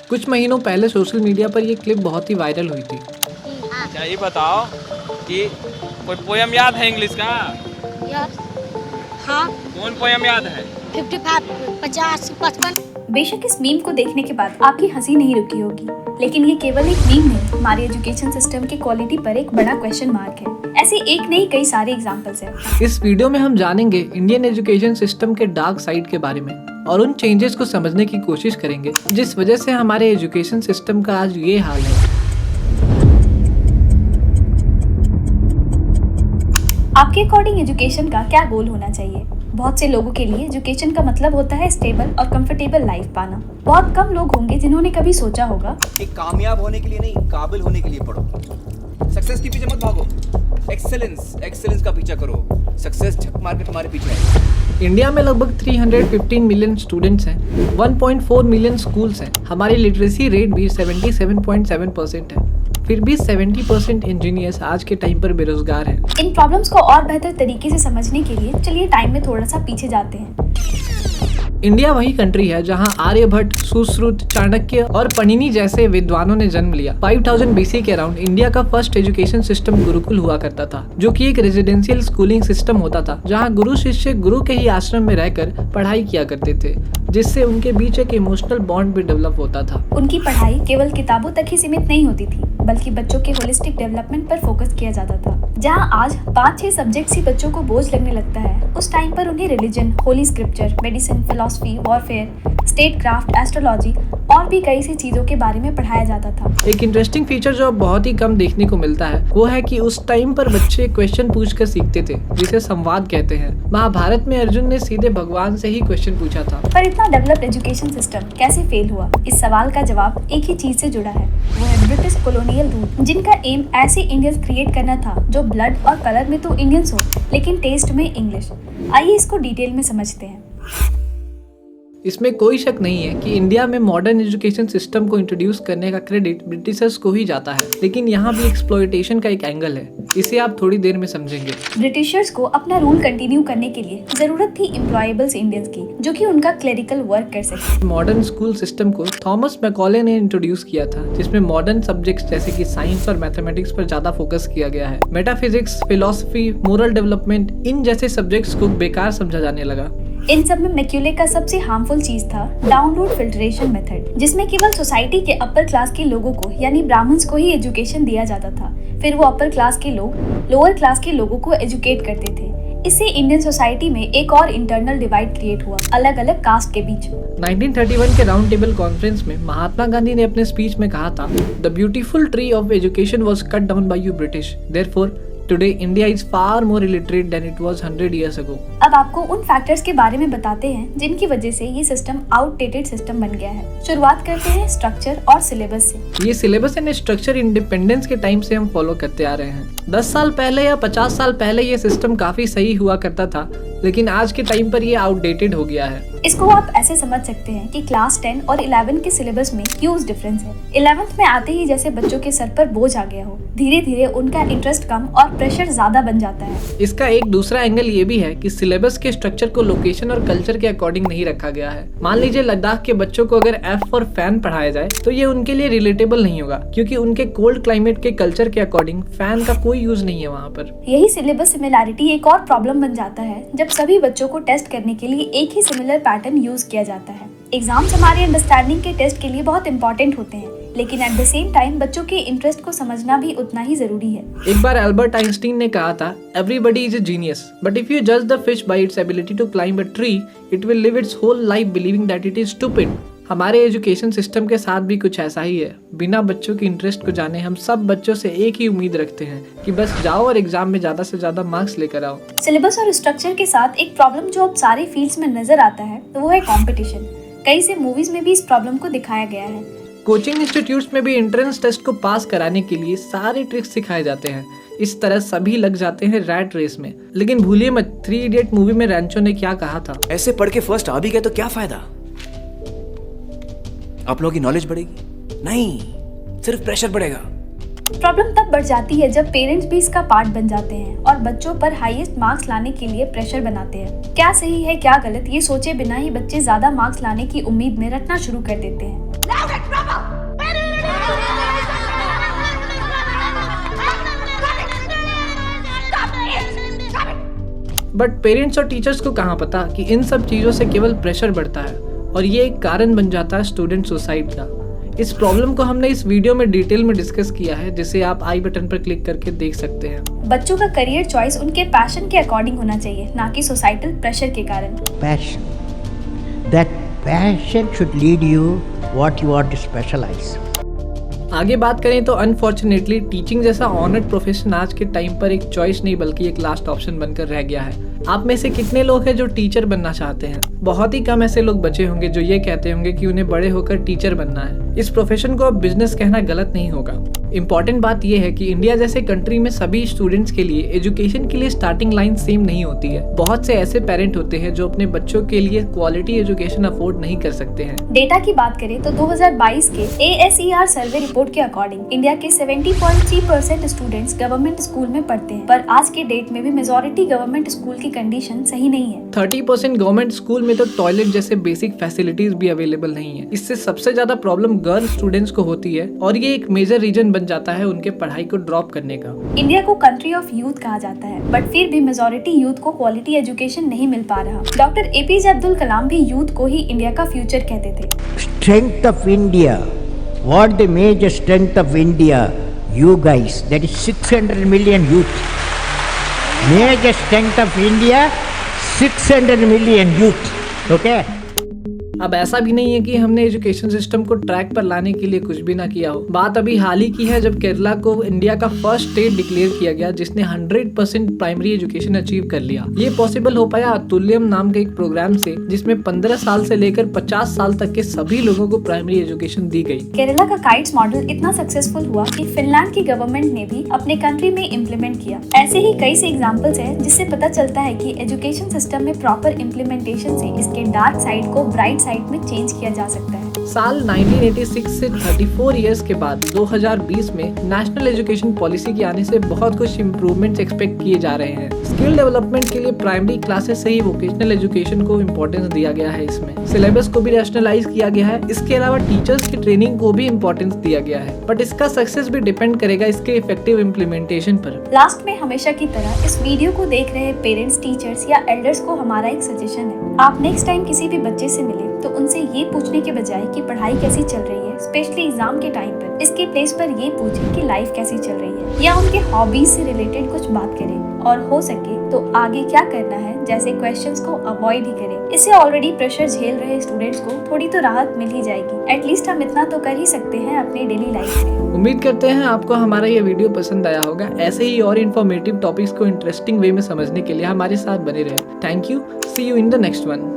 कुछ महीनों पहले सोशल मीडिया पर ये क्लिप बहुत ही वायरल हुई थी। क्या ये बताओ कि कोई पोयम याद है इंग्लिश का? यस। हाँ। कौन पोयम याद है? 55, 50, 55। बेशक इस मीम को देखने के बाद आपकी हंसी नहीं रुकी होगी, लेकिन ये केवल एक मीम नहीं, हमारे एजुकेशन सिस्टम की क्वालिटी पर एक बड़ा क्वेश्चन मार्क है। ऐसे एक नहीं कई सारे एग्जांपल्स हैं। इस वीडियो में हम जानेंगे इंडियन एजुकेशन सिस्टम के डार्क साइड के बारे में और उन चेंजेस को समझने की कोशिश करेंगे जिस वजह से हमारे एजुकेशन सिस्टम का आज ये हाल है। आपके अकॉर्डिंग एजुकेशन का क्या गोल होना चाहिए? बहुत से लोगों के लिए एजुकेशन का मतलब होता है स्टेबल और कंफर्टेबल लाइफ पाना। बहुत कम लोग होंगे जिन्होंने कभी सोचा होगा कि कामयाब होने के लिए नहीं, काबिल होने के लिए पढ़ो। सक्सेस के पीछे मत भागो, एक्सेलेंस का पीछा करो। सक्सेस झक मार के तुम्हारे पीछे है। इंडिया में लगभग 315 मिलियन स्टूडेंट्स हैं, 1.4 मिलियन स्कूल्स हैं। हमारी लिटरेसी रेट भी 77.7% है। फिर भी 70% इंजीनियर्स आज के टाइम पर बेरोजगार हैं। इन प्रॉब्लम्स को और बेहतर तरीके से समझने के लिए चलिए टाइम में थोड़ा सा पीछे जाते हैं। इंडिया वही कंट्री है जहां आर्यभट्ट, सुश्रुत, चाणक्य और पणिनि जैसे विद्वानों ने जन्म लिया। 5000 BC के अराउंड इंडिया का फर्स्ट एजुकेशन सिस्टम गुरुकुल हुआ करता था, जो कि एक रेजिडेंशियल स्कूलिंग सिस्टम होता था जहां गुरु शिष्य गुरु के ही आश्रम में रहकर पढ़ाई किया करते थे, जिससे उनके बीच एक इमोशनल बॉन्ड भी डेवलप होता था। उनकी पढ़ाई केवल किताबों तक ही सीमित नहीं होती थी, बल्कि बच्चों के होलिस्टिक डेवलपमेंट पर फोकस किया जाता था। जहां आज 5-6 सब्जेक्ट्स ही बच्चों को बोझ लगने लगता है, उस टाइम पर उन्हें religion, Holi scripture, medicine, philosophy, warfare, state craft, astrology और भी कई सी चीजों के बारे में पढ़ाया जाता था। एक इंटरेस्टिंग फीचर जो अब बहुत ही कम देखने को मिलता है वो है कि उस टाइम पर बच्चे क्वेश्चन पूछकर सीखते थे, जिसे संवाद कहते हैं। महाभारत में अर्जुन ने सीधे भगवान से ही क्वेश्चन पूछा था। पर इतना डेवलप्ड एजुकेशन सिस्टम कैसे फेल हुआ? इस सवाल का जवाब एक ही चीज से जुड़ा है, वो है ब्रिटिश कॉलोनियल रूल, जिनका एम ऐसे इंडियंस क्रिएट करना था जो ब्लड और कलर में तो इंडियंस हो, लेकिन टेस्ट में इंग्लिश। आइए इसको डिटेल में समझते हैं। इसमें कोई शक नहीं है कि इंडिया में मॉडर्न एजुकेशन सिस्टम को इंट्रोड्यूस करने का क्रेडिट ब्रिटिशर्स को ही जाता है, लेकिन यहाँ भी एक्सप्लॉयटेशन का एक एंगल है। इसे आप थोड़ी देर में समझेंगे। ब्रिटिशर्स को अपना रूल कंटिन्यू करने के लिए जरूरत थी एम्प्लॉयबल्स इंडियंस की, जो कि उनका क्लेरिकल वर्क कर सके। मॉडर्न स्कूल सिस्टम को थॉमस मैकॉले ने इंट्रोड्यूस किया था, जिसमें मॉडर्न सब्जेक्ट्स जैसे कि साइंस और मैथमेटिक्स पर ज्यादा फोकस किया गया है। मेटाफिजिक्स, फिलॉसफी, मोरल डेवलपमेंट, इन जैसे सब्जेक्ट्स को बेकार समझा जाने लगा। इन सब में मैक्यूले का सबसे हार्मफुल चीज था डाउनलोड फिल्ट्रेशन मेथड, जिसमें केवल सोसाइटी के अपर क्लास के लोगों को यानी ब्राह्मण्स को ही एजुकेशन दिया जाता था। फिर वो अपर क्लास के लोग लोअर क्लास के लोगों को एजुकेट करते थे। इससे इंडियन सोसाइटी में एक और इंटरनल डिवाइड क्रिएट हुआ, अलग अलग कास्ट के बीच। 1931 के राउंड टेबल कॉन्फ्रेंस में महात्मा गांधी ने अपने स्पीच में कहा था, the beautiful tree of education was cut down by you British, therefore Today India is far more illiterate than it was 100 years ago. अब आपको उन फैक्टर्स के बारे में बताते हैं जिनकी वजह से ये सिस्टम आउटडेटेड सिस्टम बन गया है। शुरुआत करते हैं स्ट्रक्चर और सिलेबस से। ये सिलेबस एंड स्ट्रक्चर इंडिपेंडेंस के टाइम से हम फॉलो करते आ रहे हैं। 10 साल पहले या 50 साल पहले ये सिस्टम काफी सही हुआ करता था, लेकिन आज के टाइम पर ये आउटडेटेड हो गया है। इसको आप ऐसे समझ सकते हैं कि क्लास 10 और 11 के सिलेबस में ह्यूज डिफरेंस है। 11th में आते ही जैसे बच्चों के सर पर बोझ आ गया हो, धीरे धीरे उनका इंटरेस्ट कम और प्रेशर ज्यादा बन जाता है। इसका एक दूसरा एंगल ये भी है कि सिलेबस के स्ट्रक्चर को लोकेशन और कल्चर के अकॉर्डिंग नहीं रखा गया है। मान लीजिए लद्दाख के बच्चों को अगर एफ फॉर फैन पढ़ाया जाए तो ये उनके लिए रिलेटेबल नहीं होगा, क्योंकि उनके कोल्ड क्लाइमेट के कल्चर के अकॉर्डिंग फैन का कोई यूज नहीं है वहाँ पर। यही सिलेबस सिमिलैरिटी एक और प्रॉब्लम बन जाता है जब सभी बच्चों को टेस्ट करने के लिए एक ही सिमिलर पैटर्न यूज किया जाता है। एग्जाम्स हमारे अंडरस्टैंडिंग के टेस्ट के लिए बहुत इंपॉर्टेंट होते हैं, लेकिन एट द सेम टाइम बच्चों के इंटरेस्ट को समझना भी उतना ही जरूरी है। एक बार एल्बर्ट आइंस्टीन ने कहा था, everybody is a genius, but if you जज the fish by its ability to climb a tree, it will live its whole life believing that it is stupid. हमारे एजुकेशन सिस्टम के साथ भी कुछ ऐसा ही है। बिना बच्चों की इंटरेस्ट को जाने हम सब बच्चों से एक ही उम्मीद रखते हैं कि बस जाओ और एग्जाम में ज्यादा से ज्यादा मार्क्स लेकर आओ। सिलेबस और स्ट्रक्चर के साथ एक प्रॉब्लम जो अब सारे फील्ड्स में नजर आता है वो है कंपटीशन। कई से मूवीज में भी इस प्रॉब्लम को दिखाया गया है। कोचिंग इंस्टीट्यूट्स में भी एंट्रेंस टेस्ट को पास कराने के लिए सारे ट्रिक्स सिखाए जाते हैं। इस तरह सभी लग जाते हैं रैट रेस में। लेकिन भूलिए मत, 3 इडियट मूवी में रैंचो ने क्या कहा था, ऐसे पढ़ के फर्स्ट आ भी गए तो क्या फायदा? आप लोगों की नॉलेज बढ़ेगी नहीं, सिर्फ प्रेशर बढ़ेगा। प्रॉब्लम तब बढ़ जाती है जब पेरेंट्स भी इसका पार्ट बन जाते हैं और बच्चों पर हाईएस्ट मार्क्स लाने के लिए प्रेशर बनाते हैं। क्या सही है क्या गलत ये सोचे बिना ही बच्चे ज्यादा मार्क्स लाने की उम्मीद में रटना शुरू कर देते हैं। बट पेरेंट्स और टीचर्स को कहाँ पता कि इन सब चीज़ों से केवल प्रेशर बढ़ता है और ये एक कारण बन जाता है स्टूडेंट सुसाइड का। इस प्रॉब्लम को हमने इस वीडियो में डिटेल में डिस्कस किया है, जिसे आप आई बटन पर क्लिक करके देख सकते हैं। बच्चों का करियर चॉइस उनके पैशन के अकॉर्डिंग होना चाहिए, ना कि सोसाइटल प्रेशर के कारण। Passion. That passion should lead you what you want to specialize. आगे बात करें तो अनफॉर्चुनेटली टीचिंग जैसा ऑनर्ड प्रोफेशन आज के टाइम पर एक चॉइस नहीं बल्कि एक लास्ट ऑप्शन बनकर रह गया है। आप में से कितने लोग हैं जो टीचर बनना चाहते हैं? बहुत ही कम ऐसे लोग बचे होंगे जो ये कहते होंगे कि उन्हें बड़े होकर टीचर बनना है। इस प्रोफेशन को अब बिजनेस कहना गलत नहीं होगा। इम्पॉर्टेंट बात यह है कि इंडिया जैसे कंट्री में सभी स्टूडेंट्स के लिए एजुकेशन के लिए स्टार्टिंग लाइन सेम नहीं होती है। बहुत से ऐसे पेरेंट होते हैं जो अपने बच्चों के लिए क्वालिटी एजुकेशन अफोर्ड नहीं कर सकते हैं। डेटा की बात करें तो 2022 के ASER सर्वे रिपोर्ट के अकॉर्डिंग इंडिया के 70.3% स्टूडेंट्स गवर्नमेंट स्कूल में पढ़ते हैं, पर आज के डेट में भी मेजॉरिटी गवर्नमेंट स्कूल की कंडीशन सही नहीं है। 30% गवर्नमेंट स्कूल में तो टॉयलेट जैसे बेसिक फैसिलिटीज भी अवेलेबल नहीं है। इससे सबसे ज्यादा प्रॉब्लम गर्ल स्टूडेंट्स को होती है और ये एक मेजर रीजन बन जाता है उनके पढ़ाई को ड्रॉप करने का। इंडिया को कंट्री ऑफ यूथ कहा जाता है, बट फिर भी मेजॉरिटी यूथ को क्वालिटी एजुकेशन नहीं मिल पा रहा। डॉक्टर APJ अब्दुल कलाम भी यूथ को ही इंडिया का फ्यूचर कहते थे। Strength of India. What the major strength of India? You guys. That is 600 million youth. Major strength of India, 600 million youth. Okay? अब ऐसा भी नहीं है कि हमने एजुकेशन सिस्टम को ट्रैक पर लाने के लिए कुछ भी ना किया हो। बात अभी हाल ही की है जब केरला को इंडिया का फर्स्ट स्टेट डिक्लेयर किया गया जिसने 100% प्राइमरी एजुकेशन अचीव कर लिया। ये पॉसिबल हो पाया अतुल्यम नाम के एक प्रोग्राम से, जिसमें 15 साल से लेकर 50 साल तक के सभी लोगों को प्राइमरी एजुकेशन दी गई। केरला का काइट्स मॉडल इतना सक्सेसफुल हुआ कि फिनलैंड की गवर्नमेंट ने भी अपने कंट्री में इम्प्लीमेंट किया। ऐसे ही कई से एग्जाम्पल्स हैं जिससे पता चलता है कि एजुकेशन सिस्टम में प्रॉपर इम्प्लीमेंटेशन से इसके डार्क साइड को ब्राइट साइड में चेंज किया जा सकता है। साल 1986 से 34 इयर्स के बाद 2020 में नेशनल एजुकेशन पॉलिसी के आने से बहुत कुछ इम्प्रूवमेंट्स एक्सपेक्ट किए जा रहे हैं। स्किल डेवलपमेंट के लिए प्राइमरी क्लासेस से ही वोकेशनल एजुकेशन को इम्पोर्टेंस दिया गया है। इसमें सिलेबस को भी रैशनलाइज किया गया है। इसके अलावा टीचर्स की ट्रेनिंग को भी इम्पोर्टेंस दिया गया है, बट इसका सक्सेस भी डिपेंड करेगा इसके इफेक्टिव इम्प्लीमेंटेशन पर। लास्ट में हमेशा की तरह इस वीडियो को देख रहे पेरेंट्स, टीचर्स या एल्डर्स को हमारा एक सजेशन है। आप नेक्स्ट टाइम किसी भी बच्चे से मिले तो उनसे ये पूछने के बजाय कि पढ़ाई कैसी चल रही है, स्पेशली एग्जाम के टाइम पर, इसके प्लेस पर ये पूछें कि लाइफ कैसी चल रही है, या उनके हॉबीज से रिलेटेड कुछ बात करें और हो सके तो आगे क्या करना है जैसे क्वेश्चंस को अवॉइड ही करें। इससे ऑलरेडी प्रेशर झेल रहे स्टूडेंट्स को थोड़ी तो राहत मिल ही जाएगी। एटलीस्ट हम इतना तो कर ही सकते हैं अपने डेली लाइफ में। उम्मीद करते हैं आपको हमारा ये वीडियो पसंद आया होगा। ऐसे ही और इन्फॉर्मेटिव टॉपिक्स को इंटरेस्टिंग वे में समझने के लिए हमारे साथ बने रहे। Thank you, see you in the next one.